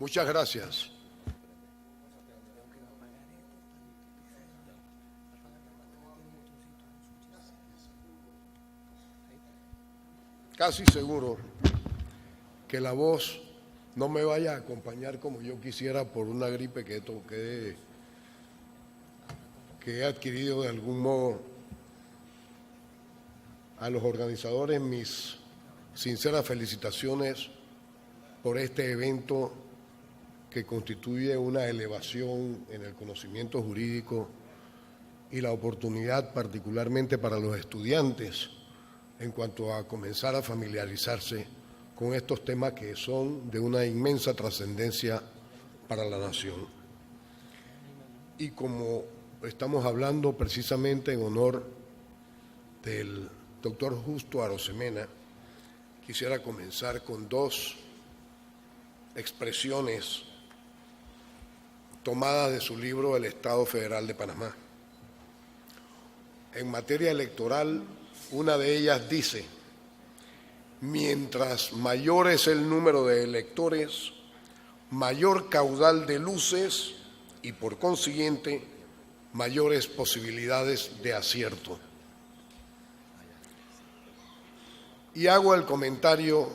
Muchas gracias. Casi seguro que la voz no me vaya a acompañar como yo quisiera por una gripe que he adquirido de algún modo. A los organizadores mis sinceras felicitaciones por este evento que constituye una elevación en el conocimiento jurídico y la oportunidad particularmente para los estudiantes en cuanto a comenzar a familiarizarse con estos temas que son de una inmensa trascendencia para la nación. Y como estamos hablando precisamente en honor del doctor Justo Arosemena, quisiera comenzar con dos expresiones tomadas de su libro El Estado Federal de Panamá. En materia electoral, una de ellas dice: mientras mayor es el número de electores, mayor caudal de luces y, por consiguiente, mayores posibilidades de acierto. Y hago el comentario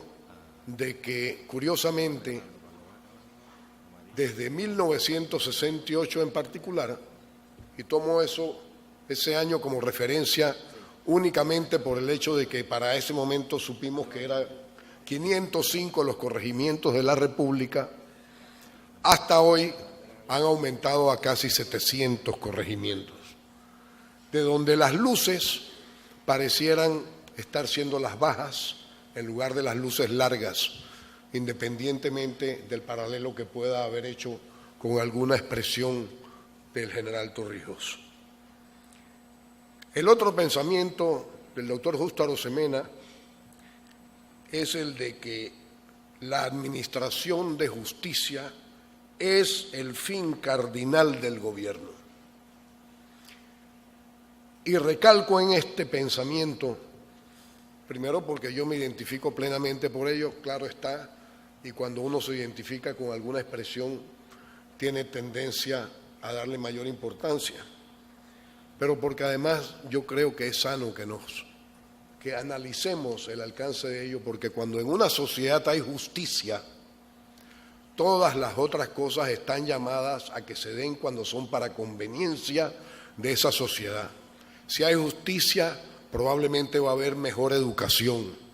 de que, curiosamente, desde 1968 en particular, y tomo ese año como referencia únicamente por el hecho de que para ese momento supimos que eran 505 los corregimientos de la República, hasta hoy han aumentado a casi 700 corregimientos, de donde las luces parecieran estar siendo las bajas en lugar de las luces largas, independientemente del paralelo que pueda haber hecho con alguna expresión del general Torrijos. El otro pensamiento del doctor Justo Arosemena es el de que la administración de justicia es el fin cardinal del gobierno. Y recalco en este pensamiento, primero porque yo me identifico plenamente por ello, claro está, y cuando uno se identifica con alguna expresión tiene tendencia a darle mayor importancia, pero porque además yo creo que es sano que analicemos el alcance de ello, porque cuando en una sociedad hay justicia, todas las otras cosas están llamadas a que se den cuando son para conveniencia de esa sociedad. Si hay justicia, probablemente va a haber mejor educación.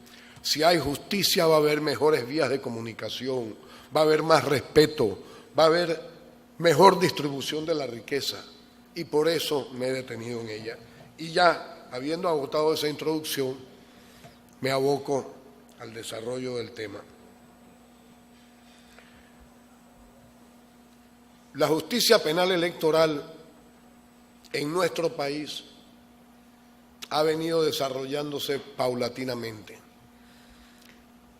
Si hay justicia, va a haber mejores vías de comunicación, va a haber más respeto, va a haber mejor distribución de la riqueza. Y por eso me he detenido en ella. Y ya, habiendo agotado esa introducción, me aboco al desarrollo del tema. La justicia penal electoral en nuestro país ha venido desarrollándose paulatinamente.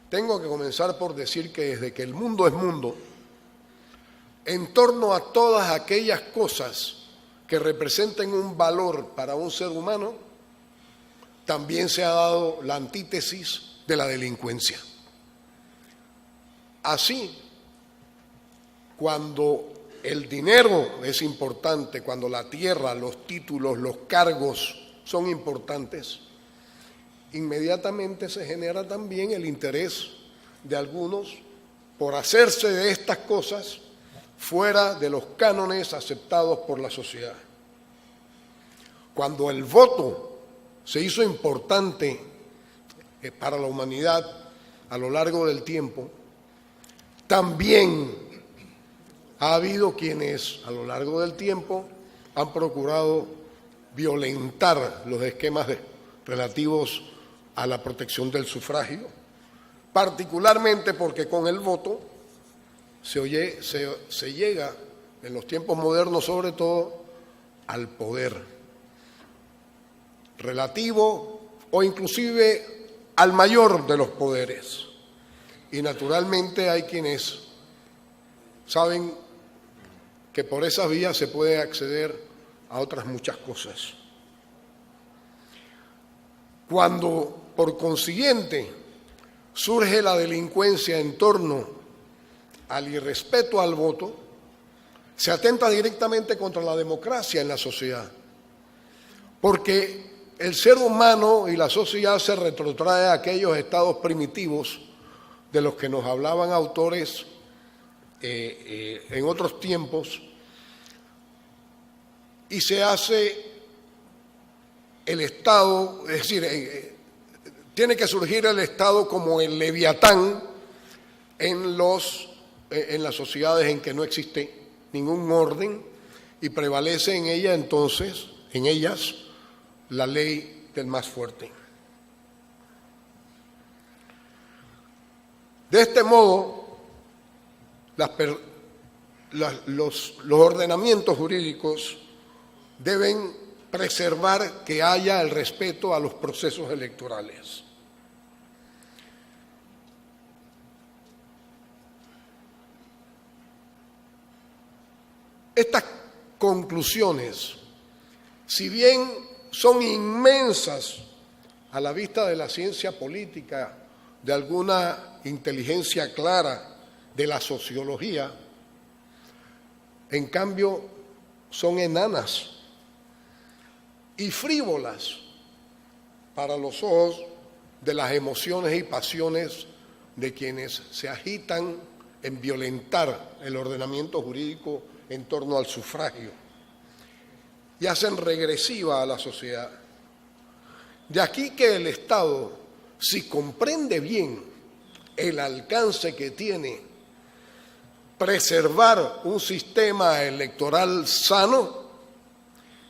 Tengo que comenzar por decir que desde que el mundo es mundo, en torno a todas aquellas cosas que representen un valor para un ser humano, también se ha dado la antítesis de la delincuencia. Así, cuando el dinero es importante, cuando la tierra, los títulos, los cargos son importantes, inmediatamente se genera también el interés de algunos por hacerse de estas cosas fuera de los cánones aceptados por la sociedad. Cuando el voto se hizo importante para la humanidad a lo largo del tiempo, también ha habido quienes a lo largo del tiempo han procurado violentar los esquemas relativos a la protección del sufragio, particularmente porque con el voto se llega, en los tiempos modernos sobre todo, al poder relativo o inclusive al mayor de los poderes. Y naturalmente hay quienes saben que por esas vías se puede acceder a otras muchas cosas. Cuando, por consiguiente, surge la delincuencia en torno al irrespeto al voto, se atenta directamente contra la democracia en la sociedad, porque el ser humano y la sociedad se retrotrae a aquellos estados primitivos de los que nos hablaban autores en otros tiempos, y se hace el Estado, es decir, tiene que surgir el Estado como el leviatán en las sociedades en que no existe ningún orden y prevalece en ellas entonces, la ley del más fuerte. De este modo, los ordenamientos jurídicos deben preservar que haya el respeto a los procesos electorales. Estas conclusiones, si bien son inmensas a la vista de la ciencia política, de alguna inteligencia clara de la sociología, en cambio son enanas y frívolas para los ojos de las emociones y pasiones de quienes se agitan en violentar el ordenamiento jurídico en torno al sufragio y hacen regresiva a la sociedad. De aquí que el Estado, si comprende bien el alcance que tiene preservar un sistema electoral sano,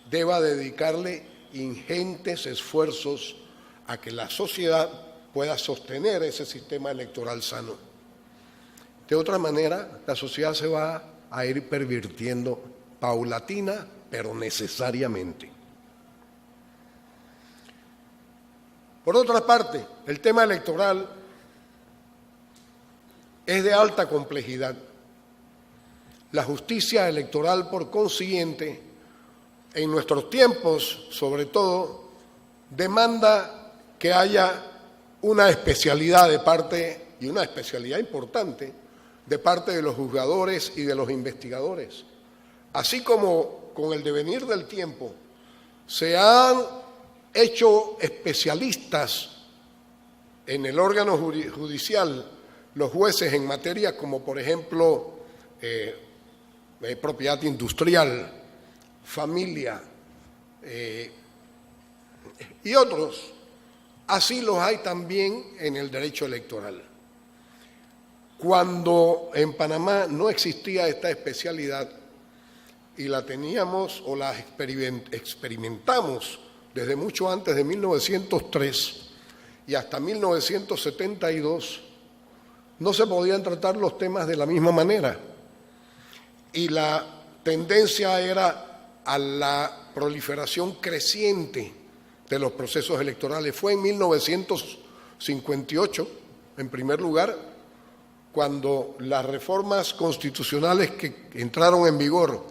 deba dedicarle ingentes esfuerzos a que la sociedad pueda sostener ese sistema electoral sano. De otra manera, la sociedad se va a ir pervirtiendo paulatina, pero necesariamente. Por otra parte, el tema electoral es de alta complejidad. La justicia electoral, por consiguiente, en nuestros tiempos, sobre todo, demanda que haya una especialidad de parte, y una especialidad importante, de parte de los juzgadores y de los investigadores. Así como con el devenir del tiempo se han hecho especialistas en el órgano judicial los jueces en materias como, por ejemplo, propiedad industrial, familia y otros, así los hay también en el derecho electoral. Cuando en Panamá no existía esta especialidad y la teníamos o la experimentamos desde mucho antes de 1903 y hasta 1972, no se podían tratar los temas de la misma manera y la tendencia era a la proliferación creciente de los procesos electorales. Fue en 1958, en primer lugar, cuando las reformas constitucionales que entraron en vigor,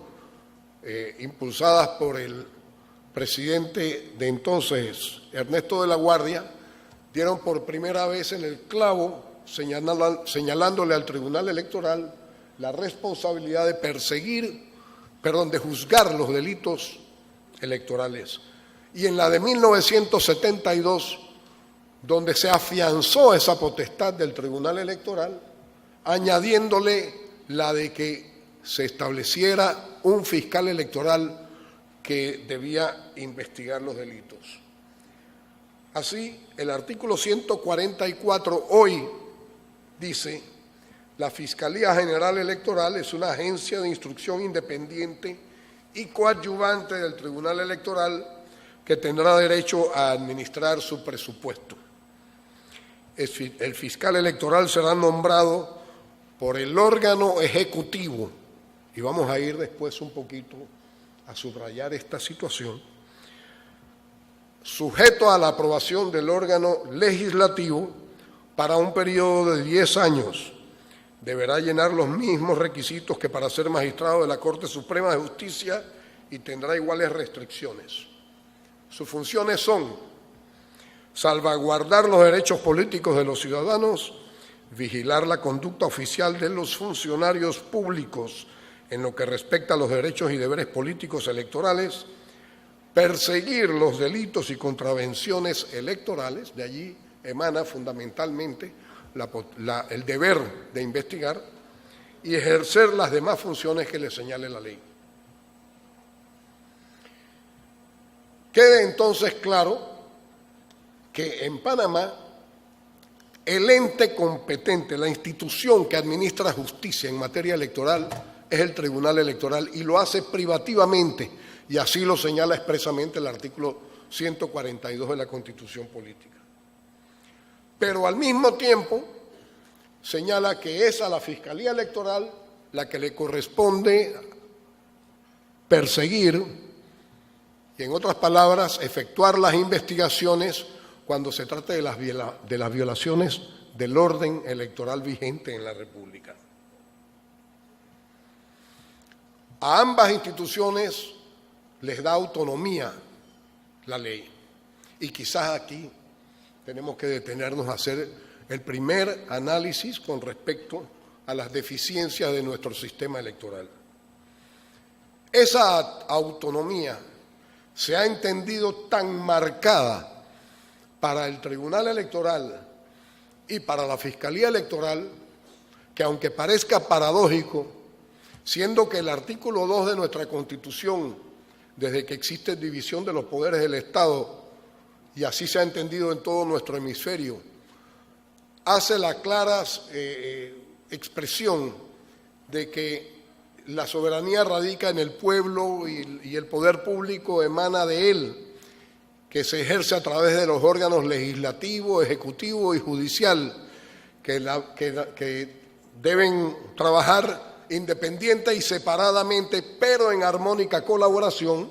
impulsadas por el presidente de entonces, Ernesto de la Guardia, dieron por primera vez en el clavo, señalándole al Tribunal Electoral la responsabilidad de juzgar los delitos electorales. Y en la de 1972, donde se afianzó esa potestad del Tribunal Electoral, añadiéndole la de que se estableciera un fiscal electoral que debía investigar los delitos. Así, el artículo 144 hoy dice: la Fiscalía General Electoral es una agencia de instrucción independiente y coadyuvante del Tribunal Electoral que tendrá derecho a administrar su presupuesto. El fiscal electoral será nombrado por el órgano ejecutivo, y vamos a ir después un poquito a subrayar esta situación, sujeto a la aprobación del órgano legislativo para un periodo de 10 años. Deberá llenar los mismos requisitos que para ser magistrado de la Corte Suprema de Justicia y tendrá iguales restricciones. Sus funciones son salvaguardar los derechos políticos de los ciudadanos, vigilar la conducta oficial de los funcionarios públicos en lo que respecta a los derechos y deberes políticos electorales, perseguir los delitos y contravenciones electorales, de allí emana fundamentalmente el deber de investigar, y ejercer las demás funciones que le señale la ley. Quede entonces claro que en Panamá el ente competente, la institución que administra justicia en materia electoral es el Tribunal Electoral, y lo hace privativamente, y así lo señala expresamente el artículo 142 de la Constitución Política. Pero al mismo tiempo señala que es a la Fiscalía Electoral la que le corresponde perseguir y, en otras palabras, efectuar las investigaciones cuando se trate de las violaciones del orden electoral vigente en la República. A ambas instituciones les da autonomía la ley, y quizás aquí tenemos que detenernos a hacer el primer análisis con respecto a las deficiencias de nuestro sistema electoral. Esa autonomía se ha entendido tan marcada para el Tribunal Electoral y para la Fiscalía Electoral que, aunque parezca paradójico, siendo que el artículo 2 de nuestra Constitución, desde que existe división de los poderes del Estado, y así se ha entendido en todo nuestro hemisferio, hace la clara expresión de que la soberanía radica en el pueblo y el poder público emana de él, que se ejerce a través de los órganos legislativo, ejecutivo y judicial, que deben trabajar independiente y separadamente, pero en armónica colaboración.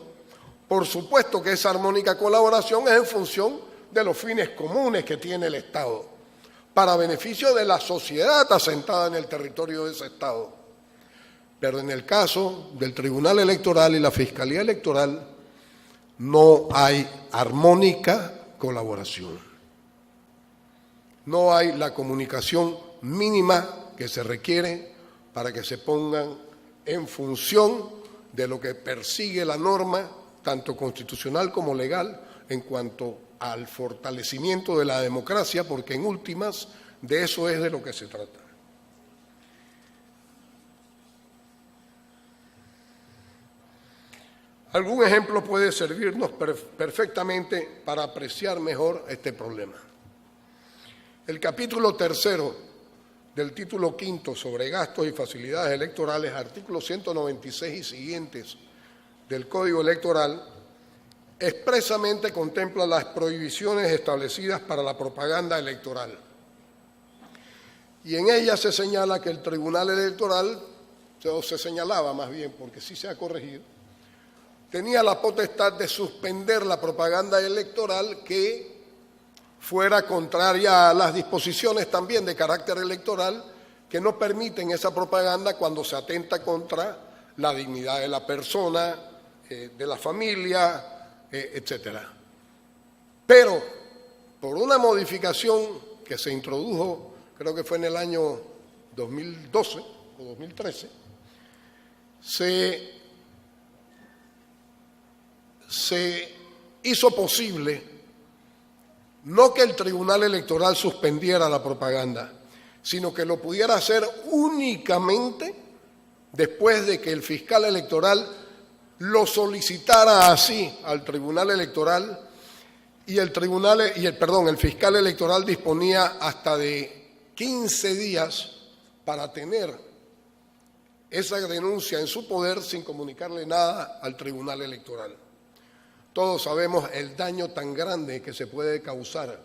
Por supuesto que esa armónica colaboración es en función de los fines comunes que tiene el Estado, para beneficio de la sociedad asentada en el territorio de ese Estado. Pero en el caso del Tribunal Electoral y la Fiscalía Electoral no hay armónica colaboración. No hay la comunicación mínima que se requiere para que se pongan en función de lo que persigue la norma, tanto constitucional como legal, en cuanto al fortalecimiento de la democracia, porque en últimas de eso es de lo que se trata. Algún ejemplo puede servirnos perfectamente para apreciar mejor este problema. El capítulo 3 del título 5 sobre gastos y facilidades electorales, artículos 196 y siguientes del Código Electoral, expresamente contempla las prohibiciones establecidas para la propaganda electoral. Y en ella se señala que el Tribunal Electoral, o se señalaba más bien, porque sí se ha corregido, tenía la potestad de suspender la propaganda electoral que fuera contraria a las disposiciones también de carácter electoral que no permiten esa propaganda cuando se atenta contra la dignidad de la persona, de la familia, etcétera. Pero por una modificación que se introdujo, creo que fue en el año 2012 o 2013, se hizo posible no que el Tribunal Electoral suspendiera la propaganda, sino que lo pudiera hacer únicamente después de que el fiscal electoral lo solicitara así al Tribunal Electoral, y el fiscal electoral disponía hasta de 15 días para tener esa denuncia en su poder sin comunicarle nada al Tribunal Electoral. Todos sabemos el daño tan grande que se puede causar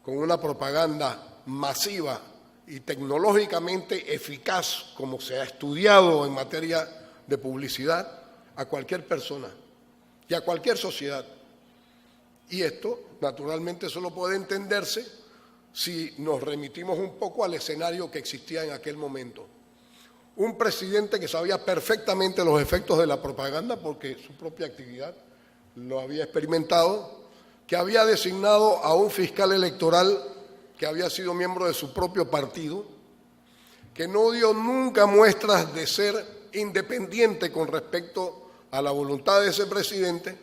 con una propaganda masiva y tecnológicamente eficaz, como se ha estudiado en materia de publicidad, a cualquier persona y a cualquier sociedad. Y esto, naturalmente, solo puede entenderse si nos remitimos un poco al escenario que existía en aquel momento. Un presidente que sabía perfectamente los efectos de la propaganda, porque su propia actividad lo había experimentado, que había designado a un fiscal electoral que que había sido miembro de su propio partido, que no dio nunca muestras de ser independiente con respecto a la voluntad de ese presidente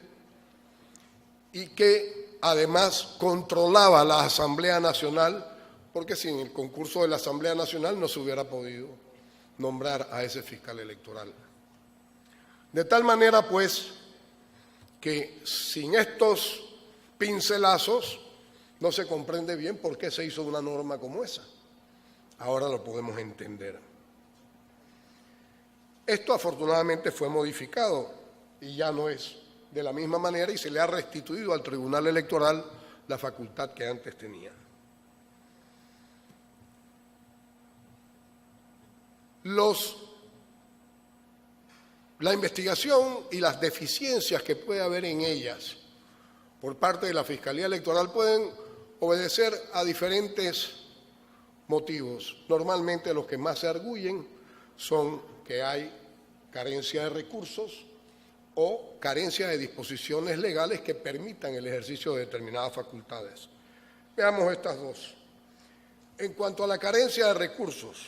y que además controlaba la Asamblea Nacional, porque sin el concurso de la Asamblea Nacional no se hubiera podido nombrar a ese fiscal electoral. De tal manera, pues, que sin estos pincelazos no se comprende bien por qué se hizo una norma como esa. Ahora lo podemos entender. Esto afortunadamente fue modificado y ya no es de la misma manera y se le ha restituido al Tribunal Electoral la facultad que antes tenía. La investigación y las deficiencias que puede haber en ellas por parte de la Fiscalía Electoral pueden obedecer a diferentes motivos. Normalmente los que más se arguyen son que hay carencia de recursos o carencia de disposiciones legales que permitan el ejercicio de determinadas facultades. Veamos estas dos. En cuanto a la carencia de recursos,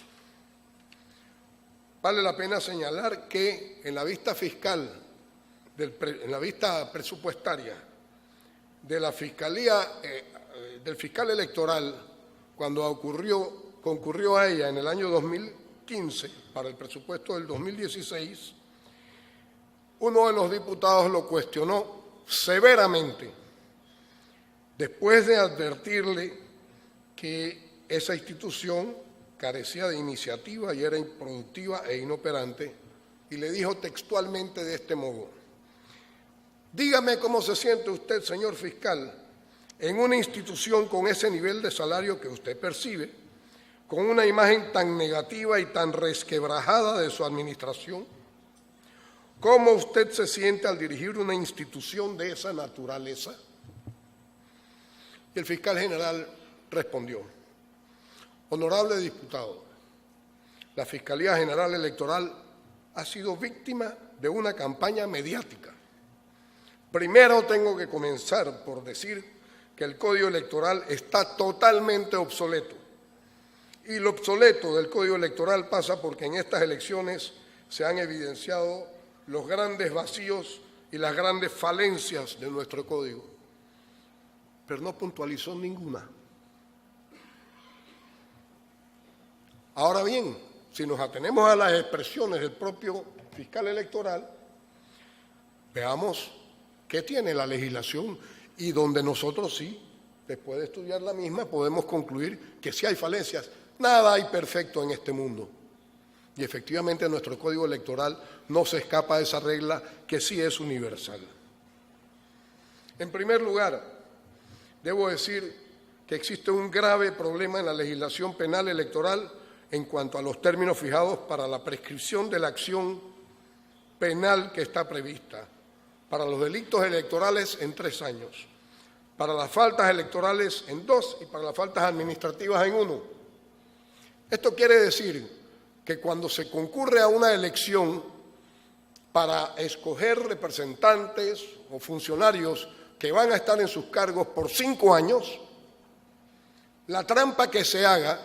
vale la pena señalar que en la vista fiscal, en la vista presupuestaria de la Fiscalía, del fiscal electoral, cuando concurrió a ella en el año 2015 para el presupuesto del 2016, uno de los diputados lo cuestionó severamente, después de advertirle que esa institución carecía de iniciativa y era improductiva e inoperante, y le dijo textualmente de este modo: dígame cómo se siente usted, señor fiscal, en una institución con ese nivel de salario que usted percibe, con una imagen tan negativa y tan resquebrajada de su administración. ¿Cómo usted se siente al dirigir una institución de esa naturaleza? Y el fiscal general respondió: honorable diputado, la Fiscalía General Electoral ha sido víctima de una campaña mediática. Primero tengo que comenzar por decir que el Código Electoral está totalmente obsoleto. Y lo obsoleto del Código Electoral pasa porque en estas elecciones se han evidenciado los grandes vacíos y las grandes falencias de nuestro Código. Pero no puntualizó ninguna. Ahora bien, si nos atenemos a las expresiones del propio fiscal electoral, veamos qué tiene la legislación y donde nosotros sí, después de estudiar la misma, podemos concluir que sí hay falencias. Nada hay perfecto en este mundo. Y efectivamente nuestro Código Electoral no se escapa de esa regla que sí es universal. En primer lugar, debo decir que existe un grave problema en la legislación penal electoral en cuanto a los términos fijados para la prescripción de la acción penal que está prevista. Para los delitos electorales en 3 años, para las faltas electorales en 2 y para las faltas administrativas en 1. Esto quiere decir que cuando se concurre a una elección para escoger representantes o funcionarios que van a estar en sus cargos por 5 años, la trampa que se haga,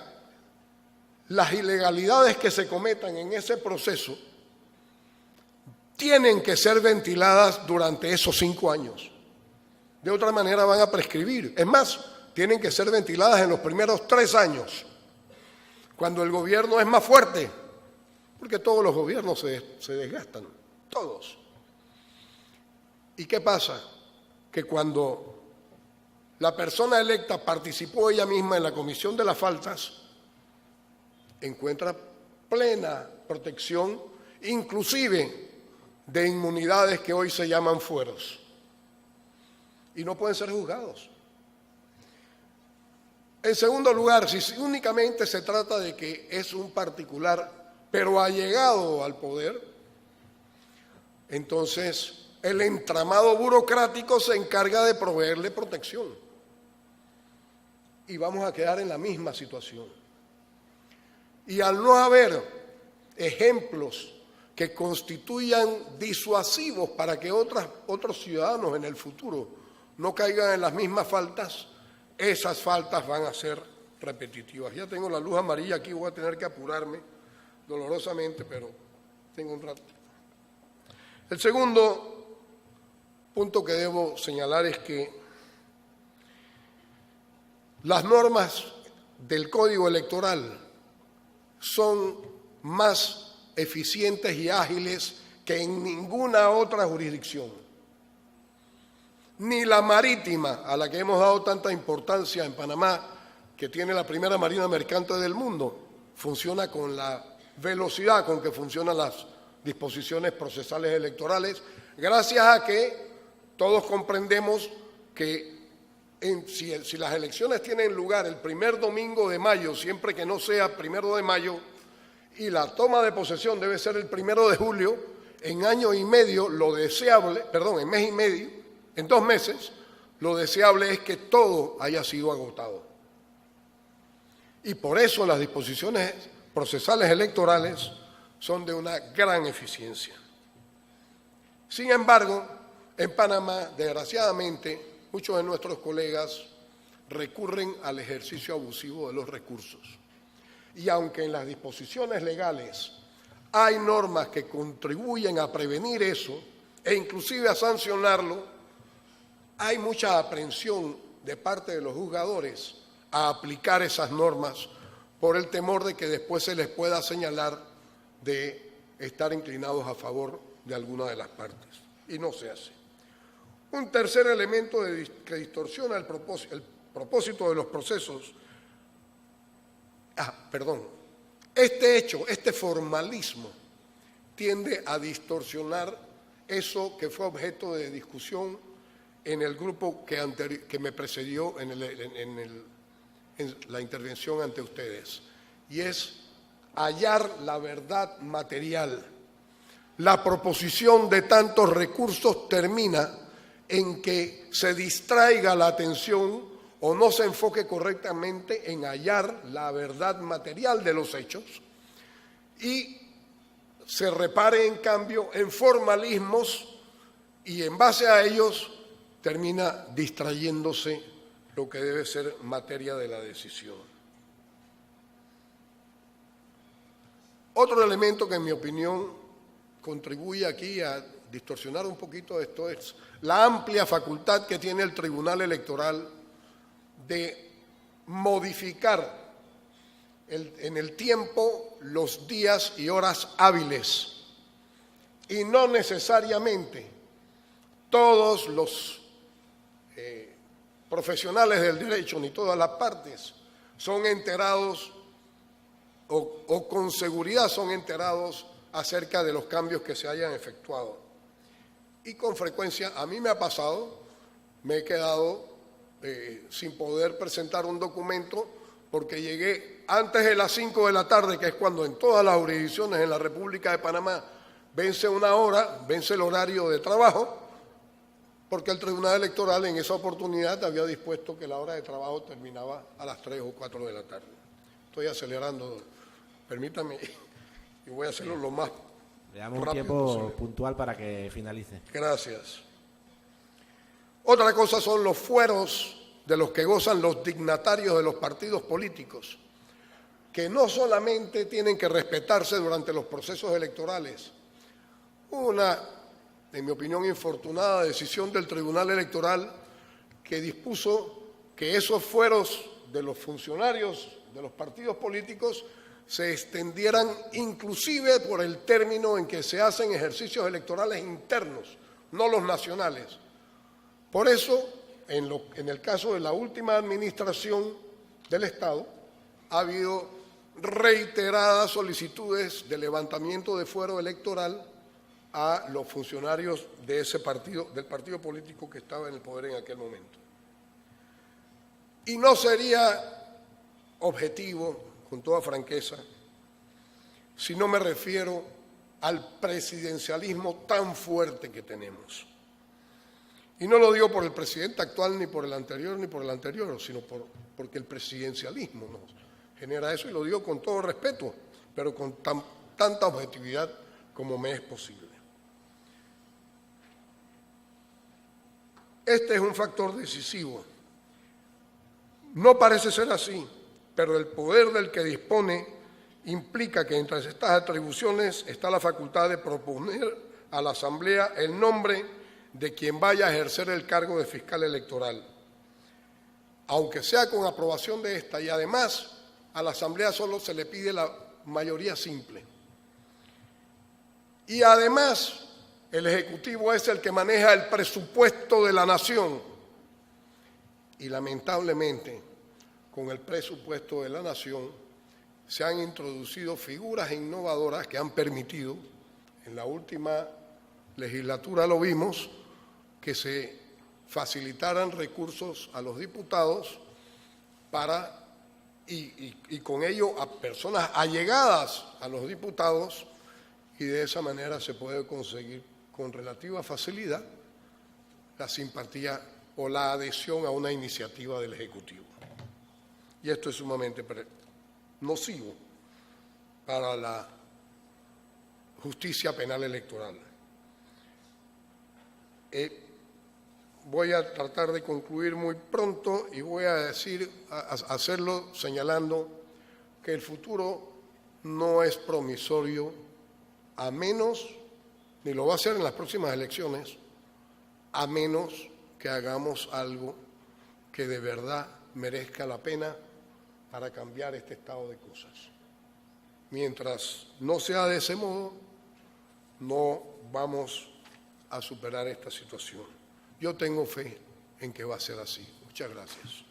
las ilegalidades que se cometan en ese proceso, tienen que ser ventiladas durante esos 5 años. De otra manera van a prescribir. Es más, tienen que ser ventiladas en los primeros 3 años, cuando el gobierno es más fuerte, porque todos los gobiernos se desgastan, todos. ¿Y qué pasa? Que cuando la persona electa participó ella misma en la comisión de las faltas, encuentra plena protección, inclusive de inmunidades que hoy se llaman fueros, y no pueden ser juzgados. En segundo lugar, si únicamente se trata de que es un particular, pero allegado al poder, entonces el entramado burocrático se encarga de proveerle protección. Y vamos a quedar en la misma situación. Y al no haber ejemplos que constituyan disuasivos para que otros ciudadanos en el futuro no caigan en las mismas faltas, esas faltas van a ser repetitivas. Ya tengo la luz amarilla aquí, voy a tener que apurarme dolorosamente, pero tengo un rato. El segundo punto que debo señalar es que las normas del Código Electoral son más eficientes y ágiles que en ninguna otra jurisdicción. Ni la marítima, a la que hemos dado tanta importancia en Panamá, que tiene la primera marina mercante del mundo, funciona con la velocidad con que funcionan las disposiciones procesales electorales, gracias a que todos comprendemos que si las elecciones tienen lugar el primer domingo de mayo, siempre que no sea 1 de mayo, y la toma de posesión debe ser el 1 de julio, en año y medio, lo deseable, perdón, en mes y medio, en 2 meses, lo deseable es que todo haya sido agotado. Y por eso las disposiciones procesales electorales son de una gran eficiencia. Sin embargo, en Panamá, desgraciadamente, muchos de nuestros colegas recurren al ejercicio abusivo de los recursos. Y aunque en las disposiciones legales hay normas que contribuyen a prevenir eso e inclusive a sancionarlo, hay mucha aprensión de parte de los juzgadores a aplicar esas normas por el temor de que después se les pueda señalar de estar inclinados a favor de alguna de las partes. Y no se hace. Un tercer elemento que distorsiona el propósito de los procesos. Este hecho, este formalismo, tiende a distorsionar eso que fue objeto de discusión en el grupo que me precedió en la intervención ante ustedes, y es hallar la verdad material. La proposición de tantos recursos termina en que se distraiga la atención o no se enfoque correctamente en hallar la verdad material de los hechos y se repare, en cambio, en formalismos y en base a ellos termina distrayéndose lo que debe ser materia de la decisión. Otro elemento que, en mi opinión, contribuye aquí a distorsionar un poquito esto es la amplia facultad que tiene el Tribunal Electoral de modificar en el tiempo los días y horas hábiles, y no necesariamente todos los profesionales del derecho ni todas las partes son enterados o con seguridad son enterados acerca de los cambios que se hayan efectuado. Y con frecuencia, a mí me ha pasado, me he quedado sin poder presentar un documento porque llegué antes de las 5 de la tarde, que es cuando en todas las jurisdicciones en la República de Panamá vence una hora, vence el horario de trabajo, porque el Tribunal Electoral en esa oportunidad había dispuesto que la hora de trabajo terminaba a las 3 o 4 de la tarde. Estoy acelerando, permítame, y voy a hacerlo lo más Le damos un rápido tiempo posible. puntual para que finalice. Gracias. Otra cosa son los fueros de los que gozan los dignatarios de los partidos políticos, que no solamente tienen que respetarse durante los procesos electorales. Una, en mi opinión, infortunada decisión del Tribunal Electoral que dispuso que esos fueros de los funcionarios de los partidos políticos se extendieran inclusive por el término en que se hacen ejercicios electorales internos, no los nacionales. Por eso, en el caso de la última administración del Estado, ha habido reiteradas solicitudes de levantamiento de fuero electoral a los funcionarios de ese partido, del partido político que estaba en el poder en aquel momento. Y no sería objetivo, con toda franqueza, si no me refiero al presidencialismo tan fuerte que tenemos. Y no lo digo por el presidente actual, ni por el anterior, sino porque el presidencialismo nos genera eso, y lo digo con todo respeto, pero con tanta objetividad como me es posible. Este es un factor decisivo. No parece ser así, pero el poder del que dispone implica que entre estas atribuciones está la facultad de proponer a la Asamblea el nombre de quien vaya a ejercer el cargo de fiscal electoral, aunque sea con aprobación de esta, y además a la Asamblea solo se le pide la mayoría simple. Y además el Ejecutivo es el que maneja el presupuesto de la nación. Y lamentablemente, con el presupuesto de la nación, se han introducido figuras innovadoras que han permitido, en la última legislatura lo vimos, que se facilitaran recursos a los diputados y con ello a personas allegadas a los diputados, y de esa manera se puede conseguir con relativa facilidad la simpatía o la adhesión a una iniciativa del Ejecutivo. Y esto es sumamente nocivo para la justicia penal electoral. Voy a tratar de concluir muy pronto y voy a hacerlo señalando que el futuro no es promisorio, a menos, ni lo va a hacer en las próximas elecciones, a menos que hagamos algo que de verdad merezca la pena para cambiar este estado de cosas. Mientras no sea de ese modo, no vamos a superar esta situación. Yo tengo fe en que va a ser así. Muchas gracias.